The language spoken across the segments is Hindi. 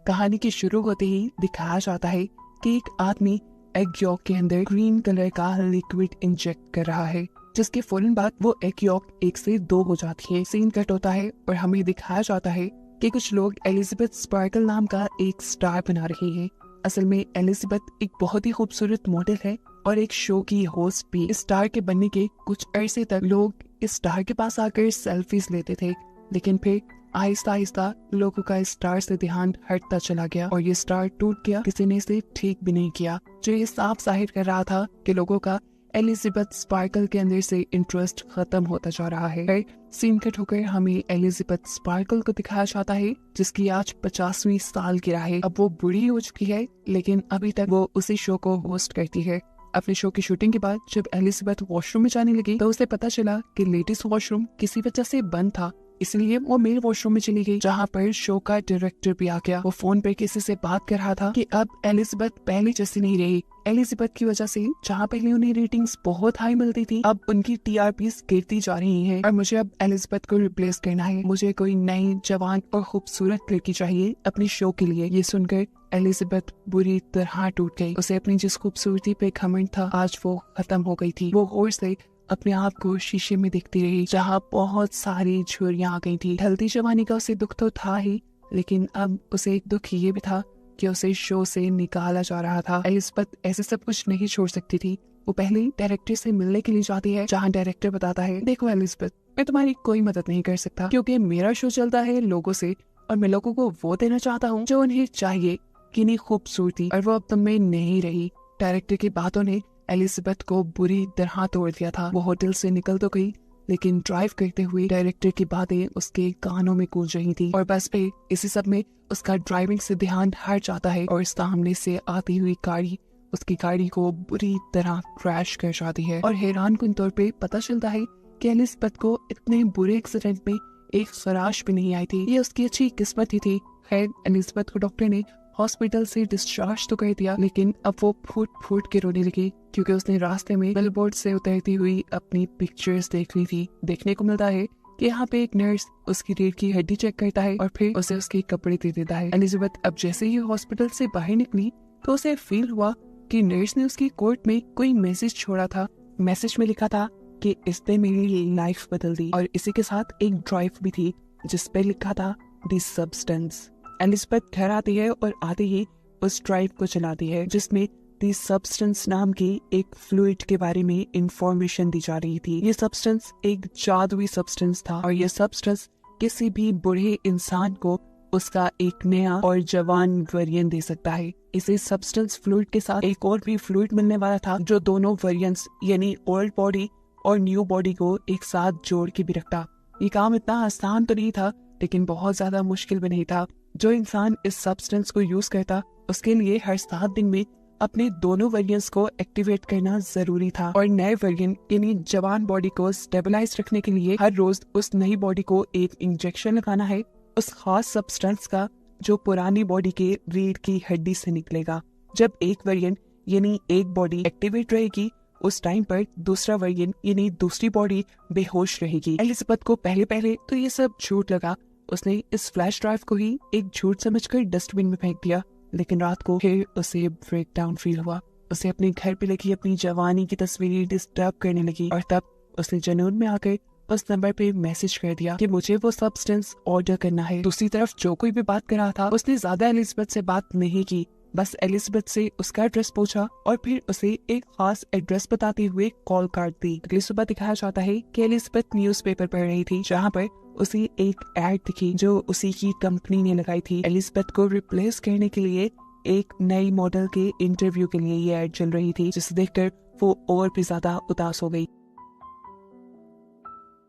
कहानी के शुरू होते ही दिखाया जाता है कि एक आदमी एग यॉक के अंदर ग्रीन कलर का लिक्विड इंजेक्ट कर रहा है, जिसके फौरन बाद वो एग यॉक 1 से 2 हो जाती है। सीन कट होता है और हमें दिखाया जाता है कि कुछ लोग एलिजाबेथ स्पार्कल नाम का एक स्टार बना रहे हैं। असल में एलिजाबेथ एक बहुत ही खूबसूरत मॉडल है और एक शो की होस्ट भी। इस स्टार के बनने के कुछ अरसे तक लोग इस स्टार के पास आकर सेल्फीज लेते थे, लेकिन फिर आहिस्ता आहिस्ता लोगों का इस स्टार से ध्यान हटता चला गया और ये स्टार टूट गया। किसी ने इसे ठीक भी नहीं किया, जो ये साफ जाहिर कर रहा था कि लोगों का एलिजाबेथ स्पार्कल के अंदर से इंटरेस्ट खत्म होता जा रहा है। फिर सीन कट होकर हमें एलिजाबेथ स्पार्कल को दिखाया जाता है, जिसकी आज 50वीं साल की है। अब वो बूढ़ी हो चुकी है, लेकिन अभी तक वो उसी शो को होस्ट करती है। अपने शो की शूटिंग के बाद जब एलिजाबेथ वॉशरूम में जाने लगी तो उसे पता चला कि लेडीज वॉशरूम किसी वजह से बंद था, इसलिए वो मेल वॉशरूम में चली गई, जहाँ पर शो का डायरेक्टर भी आ गया। वो फोन पे किसी से बात कर रहा था कि अब एलिजाबेथ पहले जैसी नहीं रही। एलिजाबेथ की वजह से जहाँ पहले उन्हें रेटिंग्स बहुत हाई मिलती थी, अब उनकी टीआरपीस गिरती जा रही हैं और मुझे अब एलिजाबेथ को रिप्लेस करना है। मुझे कोई नई जवान और खूबसूरत लड़की चाहिए अपने शो के लिए। ये सुनकर एलिजाबेथ बुरी तरह टूट गई। उसे अपनी जिस खूबसूरती पे घमंड था, आज वो खत्म हो गई थी। वो गौर से अपने आप को शीशे में देखती रही, जहाँ बहुत सारी झुर्रियां आ गई थी। ढलती जवानी का उसे दुख तो था ही, लेकिन अब उसे एक दुख ये भी था कि उसे शो से निकाला जा रहा था। एलिजाबेथ ऐसे सब कुछ नहीं छोड़ सकती थी। वो पहले डायरेक्टर से मिलने के लिए जाती है, जहाँ डायरेक्टर बताता है, देखो एलिजाबेथ, मैं तुम्हारी कोई मदद नहीं कर सकता क्योंकि मेरा शो चलता है लोगों से और मैं लोगों को वो देना चाहता हूँ जो उन्हें चाहिए, कितनी खूबसूरती, और वो अब तुम में नहीं रही। डायरेक्टर की बातों ने एलिजाबेथ को बुरी तरह तोड़ दिया था। वो होटल से निकल तो गई, लेकिन ड्राइव करते हुए डायरेक्टर की बातें उसके कानों में गूंज रही थी और बस पे इसी सब में उसका ड्राइविंग से ध्यान हट जाता है और सामने से आती हुई गाड़ी उसकी गाड़ी को बुरी तरह क्रैश कर जाती है। और हैरान कुन तौर पे पता चलता है कि एलिजाबेथ को इतने बुरे एक्सीडेंट में एक खराश भी नहीं आई थी। ये उसकी अच्छी किस्मत ही थी। खैर, एलिजाबेथ को डॉक्टर ने हॉस्पिटल से डिस्चार्ज तो कर दिया, लेकिन अब वो फूट फूट के रोने लगी क्योंकि उसने रास्ते में बिलबोर्ड से उतरती हुई अपनी पिक्चर्स देख ली थी। देखने को मिलता है कि यहाँ पे एक नर्स उसकी रीढ़ की हड्डी चेक करता है और फिर उसे उसके कपड़े दे देता है। एलिजाबेथ अब जैसे ही हॉस्पिटल से बाहर निकली तो उसे फील हुआ कि नर्स ने उसकी कोट में कोई मैसेज छोड़ा था। मैसेज में लिखा था कि इसने मेरी लाइफ बदल दी, और इसी के साथ एक ड्राइव भी थी जिसपे लिखा था द सब्सटेंस। एलिजाबेथ घर आती है और आते ही उस ड्राइव को चलाती है, जिसमें द सब्सटेंस नाम की एक फ्लूइड के बारे में इंफॉर्मेशन दी जा रही थी। ये सब्सटेंस एक जादुई सब्सटेंस था और ये सब्सटेंस किसी भी बूढ़े इंसान को उसका एक नया और जवान वेरिएंट दे सकता है। इसे सब्सटेंस फ्लूइड के साथ एक और भी फ्लूइड मिलने वाला था, जो दोनों वेरिएंट्स यानी ओल्ड बॉडी और न्यू बॉडी को एक साथ जोड़ के भी रखता। ये काम इतना आसान तो नहीं था, लेकिन बहुत ज्यादा मुश्किल भी नहीं था। जो इंसान इस सब्सटेंस को यूज करता, उसके लिए हर 7 दिन में अपने दोनों वेरिएंट्स को एक्टिवेट करना जरूरी था और नए वेरिएंट यानी जवान बॉडी को स्टेबलाइज रखने के लिए हर रोज उस नई बॉडी को एक इंजेक्शन लगाना है उस खास सब्सटेंस का, जो पुरानी बॉडी के रीढ़ की हड्डी से निकलेगा। जब एक वेरिएंट यानी एक बॉडी एक्टिवेट रहेगी, उस टाइम पर दूसरा वेरिएंट यानी दूसरी बॉडी बेहोश रहेगी। एलिजाबेथ को पहले पहले तो ये सब झूठ लगा। उसने इस फ्लैश ड्राइव को ही एक झूठ समझकर डस्टबिन में फेंक दिया, लेकिन रात को फिर उसे ब्रेक डाउन फील हुआ। उसे अपने घर पे लगी अपनी जवानी की तस्वीरें डिस्टर्ब करने लगी और तब उसने जुनून में आकर उस नंबर पे मैसेज कर दिया कि मुझे वो सब्सटेंस ऑर्डर करना है। दूसरी तरफ जो कोई भी बात कर रहा था, उसने ज्यादा एलिजाबेथ से बात नहीं की, बस एलिजाबेथ से उसका एड्रेस पूछा और फिर उसे एक खास एड्रेस बताते हुए कॉल काट दी। अगली सुबह दिखाया जाता है कि एलिजाबेथ न्यूज़पेपर पढ़ रही थी, जहाँ पर उसे एक एड दिखी जो उसी की कंपनी ने लगाई थी। एलिजाबेथ को रिप्लेस करने के लिए एक नई मॉडल के इंटरव्यू के लिए ये एड चल रही थी, जिसे देखकर वो और भी ज्यादा उदास हो गई।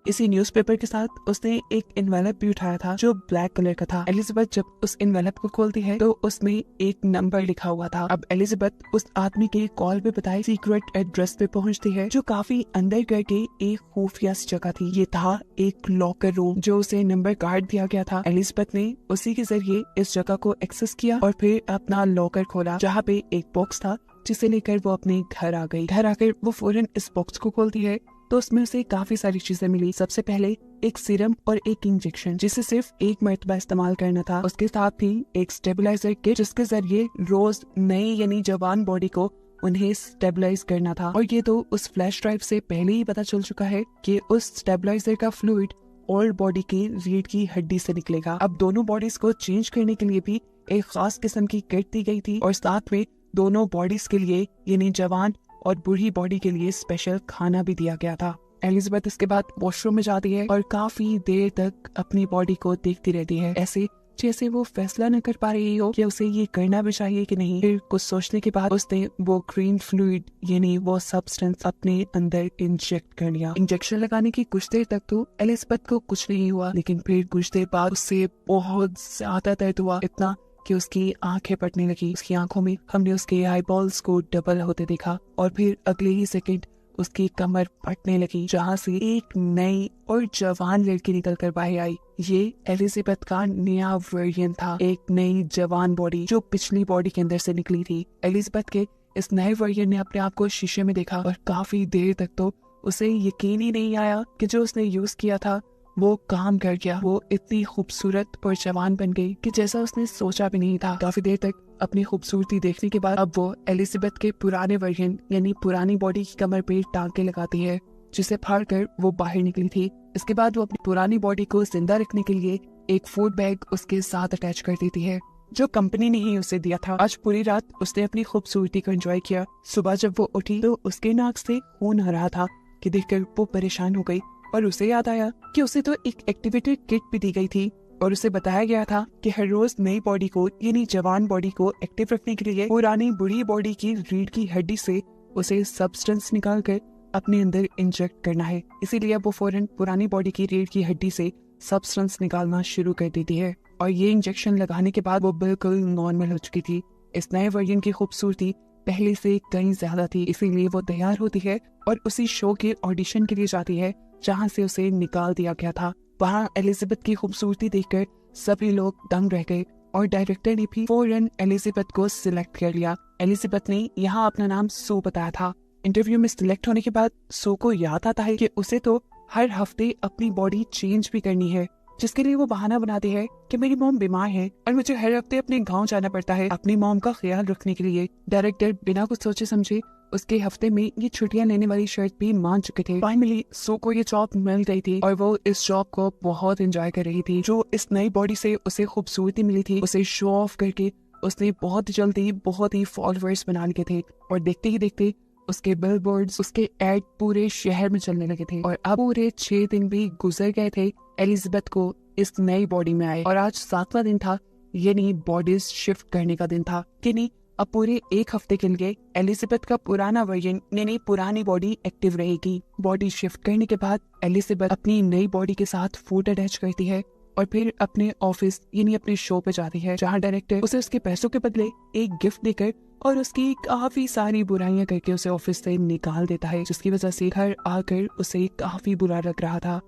इसी न्यूज़पेपर के साथ उसने एक एनवेलप भी उठाया था जो ब्लैक कलर का था। एलिजाबेथ जब उस एनवेलप को खोलती है तो उसमें एक नंबर लिखा हुआ था। अब एलिजाबेथ उस आदमी के कॉल पे बताए सीक्रेट एड्रेस पे पहुंचती है, जो काफी अंदर करके एक खुफिया सी जगह थी। ये था एक लॉकर रूम जो उसे नंबर कार्ड दिया गया था। एलिजाबेथ ने उसी के जरिए इस जगह को एक्सेस किया और फिर अपना लॉकर खोला, जहाँ पे एक बॉक्स था जिसे लेकर वो अपने घर आ गई। घर आकर वो फौरन इस बॉक्स को खोलती है तो उसमें उसे काफी सारी चीजें मिली। सबसे पहले एक सीरम और एक इंजेक्शन जिसे सिर्फ एक मरतबा इस्तेमाल करना था। उसके साथ ही एक स्टेबलाइजर किट जिसके जरिए रोज नई यानी जवान बॉडी को उन्हें स्टेबलाइज करना था। और ये तो उस फ्लैश ड्राइव से पहले ही पता चल चुका है कि उस स्टेबलाइजर का फ्लूइड ओल्ड बॉडी की रीढ़ की हड्डी से निकलेगा। अब दोनों बॉडीज को चेंज करने के लिए भी एक खास किस्म की किट दी गई थी और साथ में दोनों बॉडीज के लिए यानी जवान और बूढ़ी बॉडी के लिए स्पेशल खाना भी दिया गया था। एलिजाबेथ इसके बाद वॉशरूम में जाती है और काफी देर तक अपनी बॉडी को देखती रहती है, ऐसे जैसे वो फैसला न कर पा रही हो कि उसे ये करना भी चाहिए कि नहीं। फिर कुछ सोचने के बाद उसने वो ग्रीन फ्लूइड यानी वो सब्सटेंस अपने अंदर इंजेक्ट कर लिया। इंजेक्शन लगाने की कुछ देर तक तो एलिजाबेथ को कुछ नहीं हुआ, लेकिन फिर कुछ देर बाद उससे बहुत ज्यादा दर्द हुआ, इतना कि उसकी आंखें फटने लगी। उसकी आंखों में हमने उसके आईबॉल्स को डबल होते देखा और फिर अगले ही सेकंड उसकी कमर फटने लगी, जहाँ से एक नई और जवान लड़की निकल कर बाहर आई। ये एलिजाबेथ का नया वर्जन था, एक नई जवान बॉडी जो पिछली बॉडी के अंदर से निकली थी। एलिजाबेथ के इस नए वर्जन ने अपने आप को शीशे में देखा और काफी देर तक तो उसे यकीन ही नहीं आया कि जो उसने यूज किया था वो काम कर गया। वो इतनी खूबसूरत और जवान बन गई कि जैसा उसने सोचा भी नहीं था। काफी देर तक अपनी खूबसूरती देखने के बाद अब वो एलिजाबेथ के पुराने वर्जन यानी पुरानी बॉडी की कमर पे टांके लगाती है, जिसे फाड़ कर वो बाहर निकली थी। इसके बाद वो अपनी पुरानी बॉडी को जिंदा रखने के लिए एक फूड बैग उसके साथ अटैच कर देती है, जो कंपनी ने ही उसे दिया था। आज पूरी रात उसने अपनी खूबसूरती को एंजॉय किया। सुबह जब वो उठी तो उसके नाक से खून आ रहा था कि देखकर वो परेशान हो गई और उसे याद आया कि उसे तो एक एक्टिविटी किट भी दी गई थी और उसे बताया गया था कि हर रोज नई बॉडी को यानी जवान बॉडी को एक्टिव रखने के लिए पुरानी बुढ़ी बॉडी की रीढ़ की हड्डी से उसे सब्सटेंस निकाल कर अपने अंदर इंजेक्ट करना है। इसीलिए वो फौरन पुरानी बॉडी की रीढ़ की हड्डी से सब्सटेंस निकालना शुरू कर देती है और ये इंजेक्शन लगाने के बाद वो बिल्कुल नॉर्मल हो चुकी थी। इस नए वर्जन की खूबसूरती पहले से कहीं ज्यादा थी, इसीलिए वो तैयार होती है और उसी शो के ऑडिशन के लिए जाती है जहाँ से उसे निकाल दिया गया था। वहाँ एलिजाबेथ की खूबसूरती देखकर सभी लोग दंग रह गए और डायरेक्टर ने भी फौरन एलिजाबेथ को सिलेक्ट कर लिया। एलिजाबेथ ने यहाँ अपना नाम सू बताया था। इंटरव्यू में सिलेक्ट होने के बाद सू को याद आता है कि उसे तो हर हफ्ते अपनी बॉडी चेंज भी करनी है, जिसके लिए वो बहाना बनाती है कि मेरी मॉम बीमार है और मुझे हर हफ्ते अपने गांव जाना पड़ता है अपनी मॉम का ख्याल रखने के लिए। डायरेक्टर बिना कुछ सोचे समझे उसके हफ्ते में ये छुट्टियां लेने वाली शर्त भी मान चुके थे। फाइनली सू को ये जॉब मिल गई थी और वो इस जॉब को बहुत एंजॉय कर रही थी। जो इस नई बॉडी से उसे खूबसूरती मिली थी, उसे शो ऑफ करके उसने बहुत जल्दी बहुत ही फॉलोअर्स बना लिए थे और देखते ही देखते उसके बिलबोर्ड्स, उसके एड पूरे शहर में चलने लगे थे। और अब पूरे 6 दिन भी गुजर गए थे एलिजाबेथ को इस नई बॉडी में आए और आज 7वां दिन था, यानी बॉडीज शिफ्ट करने का दिन था। कि नहीं, अब पूरे 1 हफ्ते के लिए एलिजाबेथ का पुराना वर्जन यानी पुरानी बॉडी एक्टिव रहेगी। बॉडी शिफ्ट करने के बाद एलिजाबेथ अपनी नई बॉडी के साथ फूड अटैच करती है और फिर अपने ऑफिस यानी अपने शो पे जाती है, जहाँ डायरेक्टर उसे उसके पैसों के बदले एक गिफ्ट देकर और उसकी काफी सारी बुराइयां करके उसे ऑफिस से निकाल देता है, जिसकी वजह से घर आकर उसे काफी बुरा लग रहा था।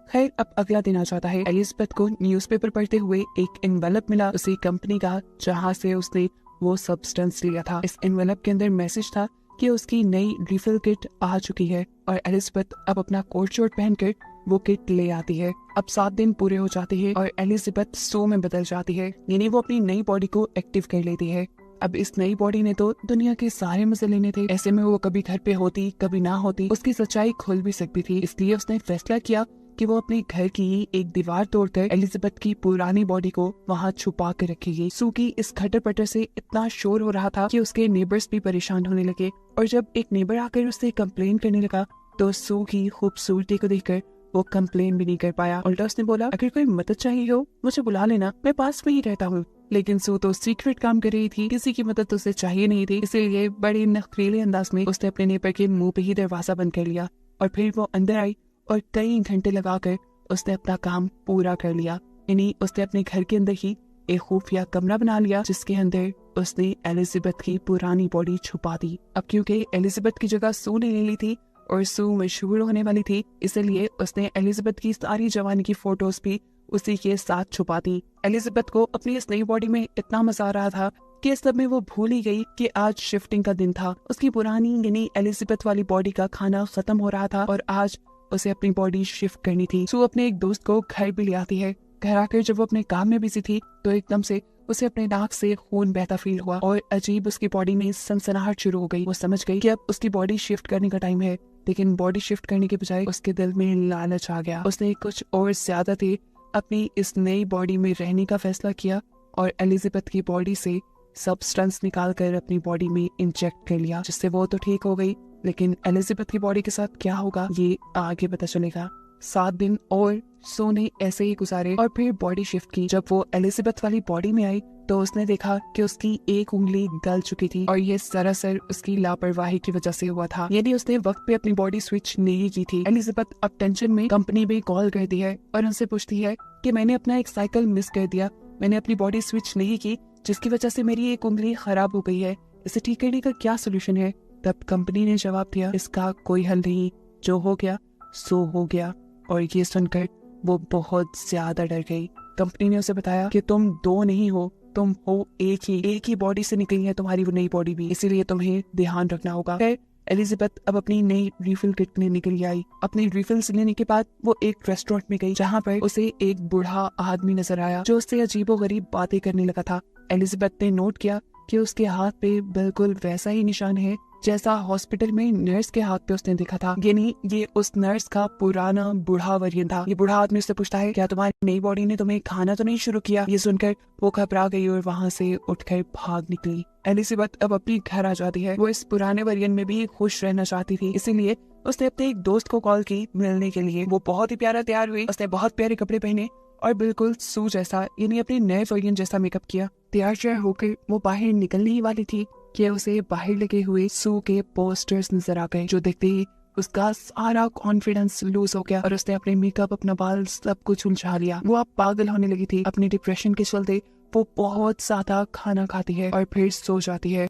खैर, अब अगला दिन आ जाता है। एलिजाबेथ को न्यूज़पेपर पढ़ते हुए एक एनवेलप मिला उसी कंपनी का, जहाँ से उसने वो सब्सटेंस लिया था। इस एनवेलप के अंदर मैसेज था कि उसकी नई रिफिल किट आ चुकी है और एलिजाबेथ अब अपना कोट शर्ट पहनकर वो किट ले आती है। अब 7 दिन पूरे हो जाते हैं और एलिजाबेथ सो में बदल जाती है, यानी वो अपनी नई बॉडी को एक्टिव कर लेती है। अब इस नई बॉडी ने तो दुनिया के सारे मजे लेने थे, ऐसे में वो कभी घर पे होती कभी ना होती, उसकी सच्चाई खुल भी सकती थी। इसलिए उसने फैसला किया कि वो अपने घर की एक दीवार तोड़कर एलिजाबेथ की पुरानी बॉडी को वहाँ छुपा कर रखेगी। सू की इस खटर पटर से इतना शोर हो रहा था कि उसके नेबर्स भी परेशान होने लगे और जब एक नेबर आकर उससे कंप्लेन करने लगा तो सू की खूबसूरती को देखकर वो कंप्लेन भी नहीं कर पाया। उल्टा उसने बोला, अगर कोई मदद चाहिए हो मुझे बुला लेना, मैं पास में ही रहता हूँ। लेकिन सू तो सीक्रेट काम कर रही थी, किसी की मदद उसे चाहिए नहीं थी, इसीलिए बड़े नखरीले अंदाज में उसने अपने नेबर के मुंह पे ही दरवाजा बंद कर लिया और फिर वो अंदर आई और कई घंटे लगाकर उसने अपना काम पूरा कर लिया। यानी उसने अपने घर के अंदर ही एक खुफिया कमरा बना लिया, जिसके अंदर उसने एलिजाबेथ की पुरानी बॉडी छुपा दी। अब क्योंकि एलिजाबेथ की जगह सू ने ले ली थी और सू मशहूर होने वाली थी, इसलिए उसने एलिजाबेथ की सारी जवानी की फोटोज भी उसी के साथ छुपा दी। एलिजाबेथ को अपनी इस नई बॉडी में इतना मजा आ रहा था कि इस सब में वो भूल ही गई कि आज शिफ्टिंग का दिन था। उसकी पुरानी यानी एलिजाबेथ वाली बॉडी का खाना खत्म हो रहा था और आज उसे अपनी बॉडी शिफ्ट करनी थी। सू अपने एक दोस्त को घर भी ले आती है। घर आकर जब वो अपने काम में बिजी थी तो एकदम से उसे अपने नाक से खून बहता फील हुआ और अजीब उसकी बॉडी में सनसनाहट शुरू हो गई। वो समझ गई कि अब उसकी बॉडी शिफ्ट करने का टाइम है, लेकिन बॉडी शिफ्ट करने के बजाय उसके दिल में लालच आ गया। उसने कुछ और ज्यादा थे अपनी इस नई बॉडी में रहने का फैसला किया और एलिजाबेथ की बॉडी से सब्सटेंस निकाल कर अपनी बॉडी में इंजेक्ट कर लिया, जिससे वो तो ठीक हो गई, लेकिन एलिजाबेथ की बॉडी के साथ क्या होगा ये आगे पता चलेगा। 7 दिन और सो ने ऐसे ही गुजारे और फिर बॉडी शिफ्ट की। जब वो एलिजाबेथ वाली बॉडी में आई तो उसने देखा कि उसकी एक उंगली गल चुकी थी और ये सरासर उसकी लापरवाही की वजह से हुआ था, यानी उसने वक्त पे अपनी बॉडी स्विच नहीं की थी। एलिजाबेथ अब टेंशन में कंपनी में कॉल करती है और उनसे पूछती है कि मैंने अपना एक साइकिल मिस कर दिया, मैंने अपनी बॉडी स्विच नहीं की जिसकी वजह से मेरी एक उंगली खराब हो गई है, इसे ठीक करने का क्या सोल्यूशन है। तब कंपनी ने जवाब दिया, इसका कोई हल नहीं, जो हो गया सो हो गया। और ये सुनकर वो बहुत ज्यादा डर गई। कंपनी ने उसे बताया कि तुम 2 नहीं हो, तुम हो एक ही बॉडी से निकली है तुम्हारी वो नई बॉडी भी, इसीलिए तुम्हें ध्यान रखना होगा। फिर एलिजाबेथ अब अपनी नई रिफिल किट में निकल आई। अपनी रिफिल्स लेने के बाद वो एक रेस्टोरेंट में गई जहाँ पर उसे एक बूढ़ा आदमी नजर आया जो उससे अजीबोगरीब बातें करने लगा था। एलिजाबेथ ने नोट किया कि उसके हाथ पे बिल्कुल वैसा ही निशान है जैसा हॉस्पिटल में नर्स के हाथ पे उसने देखा था, यानी ये उस नर्स का पुराना बूढ़ा वर्जन था। ये बूढ़ा आदमी उससे पूछता है, क्या तुम्हारी नई बॉडी ने तुम्हें खाना तो नहीं शुरू किया। ये सुनकर वो घबरा गई और वहाँ से उठकर भाग निकली। एलिजाबेथ अब अपनी घर आ जाती है। वो इस पुराने वर्जन में भी खुश रहना चाहती थी, इसीलिए उसने अपने एक दोस्त को कॉल की मिलने के लिए। वो बहुत ही प्यारा तैयार हुई, उसने बहुत प्यारे कपड़े पहने और बिल्कुल सू जैसा यानी अपने नए वर्जन जैसा मेकअप किया। तैयार होकर वो बाहर निकलने ही वाली थी कि उसे बाहर लगे हुए सू के पोस्टर्स नजर आ गए, जो देखते ही उसका सारा कॉन्फिडेंस लूज हो गया और उसने अपने मेकअप, अपना बाल, सब कुछ उलझा लिया। वो अब पागल होने लगी थी। अपनी डिप्रेशन के चलते वो बहुत ज्यादा खाना खाती है और फिर सो जाती है।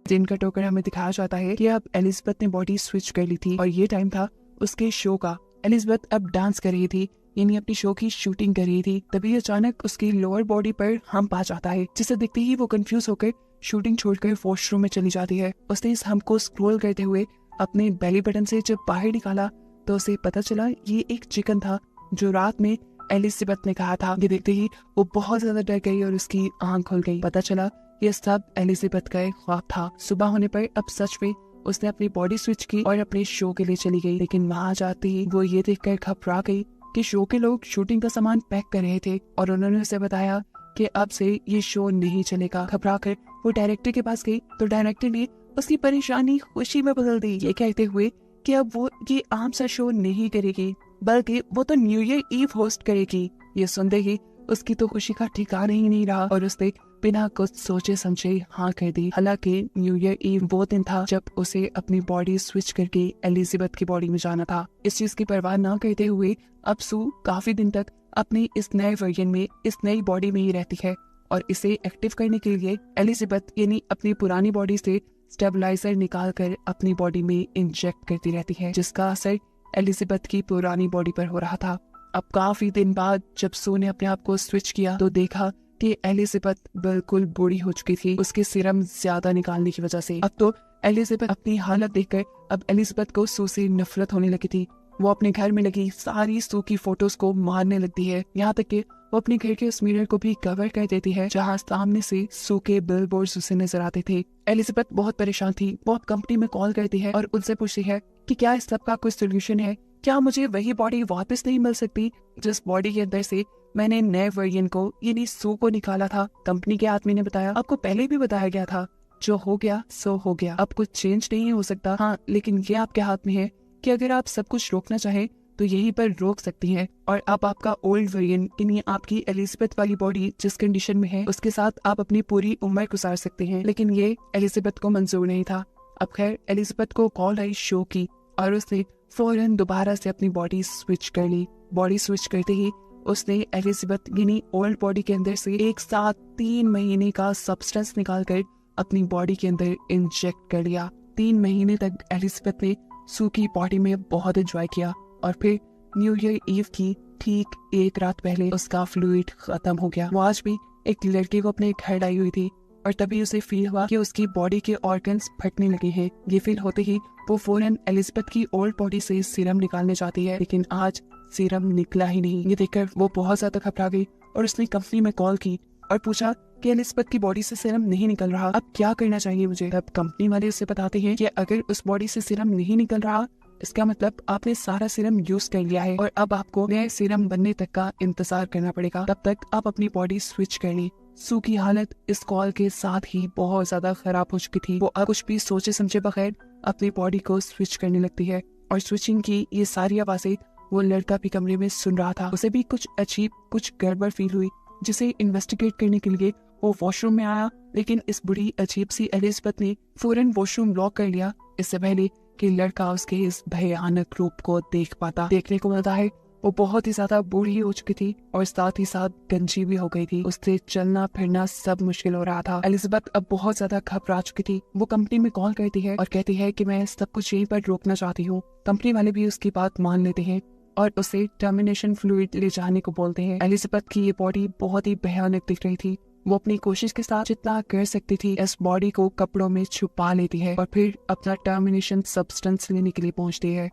दिन का टोकर हमें दिखाया जाता है कि अब एलिजाबेथ ने बॉडी स्विच कर ली थी और ये टाइम था उसके शो का। एलिजाबेथ अब डांस कर रही थी, यानी अपनी शो की शूटिंग कर रही थी। तभी अचानक उसकी लोअर बॉडी पर हम्प आ जाता है, जिसे देखते ही वो कंफ्यूज होकर शूटिंग छोड़कर वॉशरूम में चली जाती है। उसने इस हम्प को स्क्रॉल करते हुए अपने बेली बटन से जब बाहर निकाला तो उसे पता चला ये एक चिकन था जो रात में एलिजाबेथ ने कहा था। ये देखते ही वो बहुत ज्यादा डर गई और उसकी आंख खुल गई। पता चला ये सब एलिजाबेथ का एक ख्वाब था। सुबह होने पर अब सच में उसने अपनी बॉडी स्विच की और अपने शो के लिए चली गई, लेकिन वहाँ जाते ही वो ये देखकर घबरा गई कि शो के लोग शूटिंग का सामान पैक कर रहे थे और उन्होंने उसे बताया कि अब से ये शो नहीं चलेगा। घबरा कर वो डायरेक्टर के पास गई तो डायरेक्टर ने उसकी परेशानी खुशी में बदल दी, ये कहते हुए कि अब वो ये आम सा शो नहीं करेगी बल्कि वो तो न्यू ईयर ईव होस्ट करेगी। ये सुनते ही उसकी तो खुशी का ठिकाना ही नहीं रहा और उसने बिना कुछ सोचे समझे हाँ कर दी। हालांकि न्यू ईयर ईव वो दिन था जब उसे अपनी बॉडी स्विच करके एलिजाबेथ की बॉडी में जाना था। इस चीज की परवाह न करते हुए अब सू काफी दिन तक अपनी इस नए वर्जन में, इस नई बॉडी में ही रहती है और इसे एक्टिव करने के लिए एलिजाबेथ यानी अपनी पुरानी बॉडी से स्टेबलाइजर निकाल कर अपनी बॉडी में इंजेक्ट करती रहती है, जिसका असर एलिजाबेथ की पुरानी बॉडी पर हो रहा था। अब काफी दिन बाद जब सू ने अपने आप को स्विच किया तो देखा कि एलिजाबेथ बिल्कुल बूढ़ी हो चुकी थी उसके सीरम ज्यादा निकालने की वजह से। अब तो एलिजाबेथ अपनी हालत देखकर अब एलिजाबेथ को सू से नफरत होने लगी थी। वो अपने घर में लगी सारी सू की फोटोज को मारने लगती है, यहाँ तक कि वो अपने घर के उस मिरर को भी कवर कर देती है जहाँ सामने से सू के बिलबोर्ड्स उसे नजर आते थे। एलिजाबेथ बहुत परेशान थी। वो अब कंपनी में कॉल करती है और उनसे पूछती है कि क्या इस सब का कोई सोल्यूशन है, क्या मुझे वही बॉडी वापस नहीं मिल सकती जिस बॉडी के अंदर से मैंने नए वर्जन को यानी सू को निकाला था। कंपनी के आदमी ने बताया, आपको पहले भी बताया गया था, जो हो गया सो हो गया, अब कुछ चेंज नहीं हो सकता। हाँ, लेकिन ये आपके हाथ में है कि अगर आप सब कुछ रोकना चाहें तो यहीं पर रोक सकती हैं और अब आपका ओल्ड वर्जन यानी आपकी एलिजाबेथ वाली बॉडी जिस कंडीशन में है उसके साथ आप अपनी पूरी उम्र गुजार सकते हैं। लेकिन ये एलिजाबेथ को मंजूर नहीं था। अब खैर एलिजाबेथ को कॉल आई शो की और उसने फौरन दोबारा से अपनी बॉडी स्विच कर ली। बॉडी स्विच करते ही उसने एलिजाबेथ यानी ओल्ड बॉडी के अंदर से एक साथ 3 महीने का सब्सटेंस निकालकर अपनी बॉडी के अंदर इंजेक्ट कर लिया। 3 महीने तक एलिजाबेथ ने सू की बॉडी में बहुत एंजॉय किया और फिर न्यू ईयर ईव की ठीक एक रात पहले उसका फ्लूइड खत्म हो गया। वो आज भी एक लड़की को अपने घर लाई हुई थी और तभी उसे फील हुआ कि उसकी बॉडी के ऑर्गन्स फटने लगे हैं। ये फील होते ही वो फौरन एलिजाबेथ की ओल्ड बॉडी से सीरम निकालने चाहती है, लेकिन आज सीरम निकला ही नहीं। ये देखकर वो बहुत ज्यादा घबरा गई और उसने कंपनी में कॉल की और पूछा कि एलिजाबेथ की बॉडी से सीरम नहीं निकल रहा, अब क्या करना चाहिए मुझे। तब कंपनी वाले उसे बताते हैं कि अगर उस बॉडी से सीरम नहीं निकल रहा, इसका मतलब आपने सारा सीरम यूज कर लिया है और अब आपको नए सीरम बनने तक का इंतजार करना पड़ेगा। तब तक आप अपनी बॉडी स्विच कर ली। सू की हालत इस कॉल के साथ ही बहुत ज्यादा खराब हो चुकी थी। वो अब कुछ भी सोचे समझे बगैर अपनी बॉडी को स्विच करने लगती है और स्विचिंग की ये सारी आवाजें वो लड़का भी कमरे में सुन रहा था। उसे भी कुछ अजीब, कुछ गड़बड़ फील हुई, जिसे इन्वेस्टिगेट करने के लिए वो वॉशरूम में आया, लेकिन इस बुरी अजीब सी एलिजाबेथ ने फौरन वॉशरूम लॉक कर लिया, इससे पहले कि लड़का उसके इस भयानक रूप को देख पाता। देखने को मिलता है वो बहुत ही ज्यादा बूढ़ी हो चुकी थी और साथ ही साथ गंजी भी हो गई थी। उससे चलना फिरना सब मुश्किल हो रहा था। एलिजाबेथ अब बहुत ज्यादा घबरा चुकी थी। वो कंपनी में कॉल करती है और कहती है कि मैं सब कुछ यहीं पर रोकना चाहती हूँ। कंपनी वाले भी उसकी बात मान लेते हैं और उसे टर्मिनेशन फ्लूइड ले जाने को बोलते हैं। एलिजाबेथ की ये बॉडी बहुत ही भयानक दिख रही थी। वो अपनी कोशिश के साथ जितना कर सकती थी इस बॉडी को कपड़ों में छुपा लेती है और फिर अपना टर्मिनेशन सब्सटेंस लेने के लिए पहुंचती है।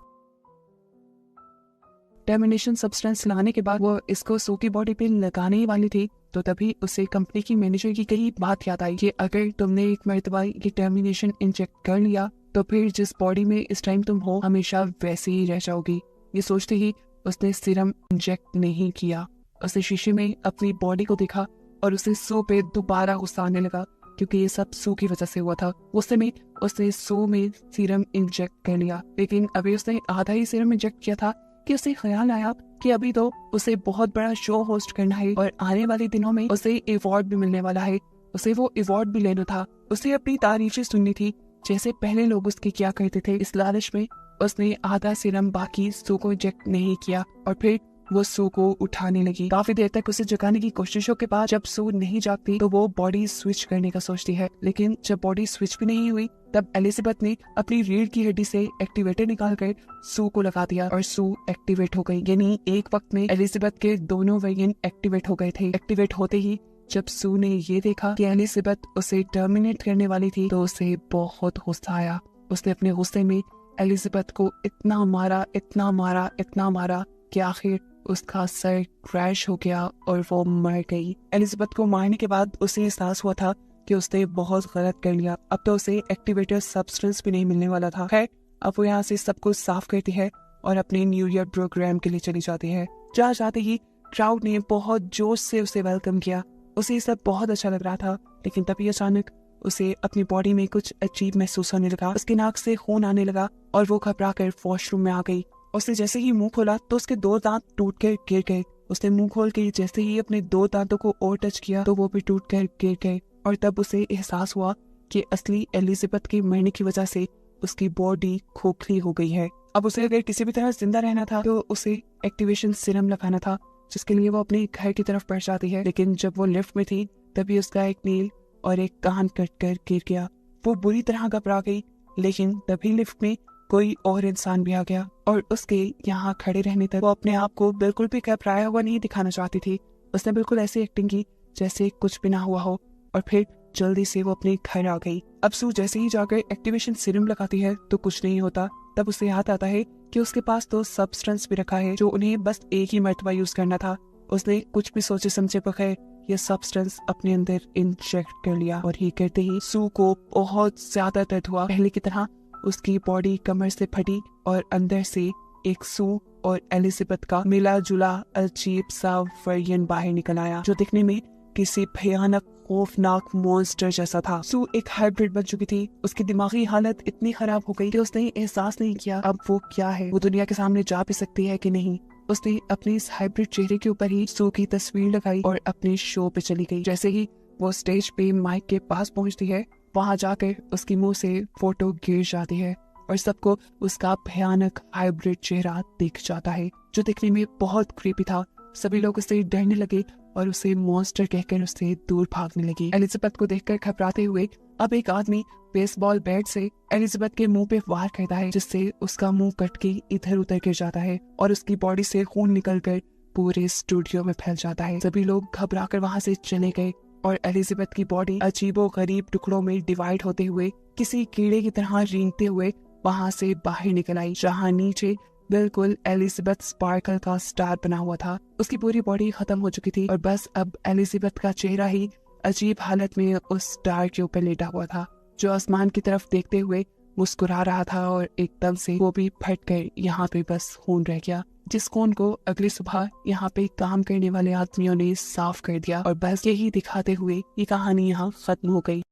टर्मिनेशन सब्सटेंस लाने के बाद वो इसको सू की बॉडी पे लगाने ही वाली थी, तो तभी उसे कंपनी की मैनेजर की कही बात याद आई कि अगर तुमने एक मर्तबा ये टर्मिनेशन इंजेक्ट कर लिया तो फिर जिस बॉडी में इस टाइम तुम हो हमेशा वैसे ही रह जाओगी। ये सोचते ही उसने सीरम इंजेक्ट नहीं किया। उसने शीशे में अपनी बॉडी को देखा और उसे सू पे दोबारा गुस्सा आने लगा, क्योंकि ये सब सू की वजह से हुआ था। गुस्से में उसने सू में सीरम इंजेक्ट कर लिया, लेकिन अभी उसने आधा ही सीरम इंजेक्ट किया था कि उसे ख्याल आया कि अभी तो उसे बहुत बड़ा शो होस्ट करना है और आने वाले दिनों में उसे अवार्ड भी मिलने वाला है। उसे वो अवार्ड भी लेना था। उसे अपनी तारीफें सुननी थी जैसे पहले लोग उसके क्या कहते थे। इस लालच में उसने आधा सीरम बाकी सू को इंजेक्ट नहीं किया और फिर वो सू को उठाने लगी। काफी देर तक उसे जगाने की कोशिशों के बाद जब सू नहीं जागती तो वो बॉडी स्विच करने का सोचती है, लेकिन जब बॉडी स्विच भी नहीं हुई तब एलिजाबेथ ने अपनी रीढ़ की हड्डी से एक्टिवेटर निकालकर सू को लगा दिया और सू एक्टिवेट हो गई। यानी एक वक्त में एलिजाबेथ के दोनों वेरिएंट एक्टिवेट हो गए थे। एक्टिवेट होते ही जब सू ने ये देखा कि एलिजाबेथ उसे टर्मिनेट करने वाली थी तो उसे बहुत गुस्सा आया। उसने अपने गुस्से में एलिजाबेथ को इतना मारा, इतना मारा, इतना मारा कि आखिर उसका सर क्रैश हो गया और वो मर गई। एलिजाबेथ को मारने के बाद उसे एहसास हुआ था कि उसने बहुत गलत कर लिया। अब तो उसे एक्टिवेटर सब्सटेंस भी नहीं मिलने वाला था। खैर, अब वो यहाँ से सब कुछ साफ करती है और अपने न्यू ईयर प्रोग्राम के लिए चली जाती है। जहाँ जाते ही क्राउड ने बहुत जोश से उसे वेलकम किया। उसे सब बहुत अच्छा लग रहा था, लेकिन तभी अचानक उसे अपनी बॉडी में कुछ अजीब महसूस होने लगा। उसके नाक से खून आने लगा और वो घबरा कर वॉशरूम में आ गई। उसने जैसे ही मुंह खोला तो उसके 2 दांत टूट कर गिर गए। उसने मुंह खोल के जैसे ही अपने 2 दांतों को और टच किया तो वो भी टूट कर गिर गए और तब उसे एहसास हुआ कि असली एलिजाबेथ के मरने की वजह से उसकी बॉडी खोखली हो गई है। अब उसे अगर किसी भी तरह जिंदा रहना था तो उसे एक्टिवेशन सीरम लगाना था, जिसके लिए वो अपने घर की तरफ बढ़ जाती है। लेकिन जब वो लिफ्ट में थी तभी उसका एक नील और एक कान कट कर गिर गया। वो बुरी तरह घबरा गई, लेकिन तभी लिफ्ट में कोई और इंसान भी आ गया और उसके यहाँ खड़े रहने तक वो अपने आप को बिल्कुल भी घबराया हुआ नहीं दिखाना चाहती थी। उसने बिल्कुल ऐसी एक्टिंग की जैसे कुछ भी ना हुआ हो और फिर जल्दी से वो अपने घर आ गई। अब सू जैसे ही जाकर एक्टिवेशन सीरम लगाती है तो कुछ नहीं होता। तब उसे याद आता है कि उसके पास तो सब्सटेंस भी रखा है जो उन्हें बस एक ही मर्तबा यूज करना था। उसने कुछ भी सोचे समझे बगैर ये सब्सटेंस अपने अंदर इंजेक्ट कर लिया और ये करते ही सू को बहुत ज्यादा दर्द हुआ। पहले की तरह उसकी बॉडी कमर से फटी और अंदर से एक सू और एलिजाबेथ का मिला जुला अजीब सा वर्जन बाहर निकल आया, जो दिखने में किसी भयानक खौफनाक मॉन्स्टर जैसा था। सू एक हाइब्रिड बन चुकी थी। उसकी दिमागी हालत इतनी खराब हो गई कि उसने एहसास नहीं किया अब वो क्या है, वो दुनिया के सामने जा भी सकती है कि नहीं। उसने अपने इस हाइब्रिड चेहरे के ऊपर ही सू की तस्वीर लगाई और अपने शो पे चली गई। जैसे ही वो स्टेज पे माइक के पास पहुंचती है, वहां जाकर उसकी मुंह से फोटो गिर जाती है और सबको उसका भयानक हाइब्रिड चेहरा दिख जाता है, जो दिखने में बहुत क्रीपी था। सभी लोग उससे डरने लगे और उसे मॉन्स्टर कहकर उससे दूर भागने लगे। एलिजाबेथ को देखकर घबराते हुए अब एक आदमी बेसबॉल बैट से एलिजाबेथ के मुंह पे वार करता है, जिससे उसका मुंह कट के इधर उधर गिर जाता है और उसकी बॉडी से खून निकलकर पूरे स्टूडियो में फैल जाता है। सभी लोग घबराकर वहां से चले गए और एलिजाबेथ की बॉडी अजीबो गरीब टुकड़ों में डिवाइड होते हुए किसी कीड़े की तरह रेंगते हुए वहां से बाहर निकल आई, जहां नीचे बिल्कुल एलिजाबेथ स्पार्कल का स्टार बना हुआ था। उसकी पूरी बॉडी खत्म हो चुकी थी और बस अब एलिजाबेथ का चेहरा ही अजीब हालत में उस स्टार के ऊपर लेटा हुआ था, जो आसमान की तरफ देखते हुए मुस्कुरा रहा था। और एकदम से वो भी फट कर यहाँ पे बस खून रह गया, जिस खून को अगली सुबह यहाँ पे काम करने वाले आदमियों ने साफ कर दिया। और बस यही दिखाते हुए ये कहानी यहाँ खत्म हो गई।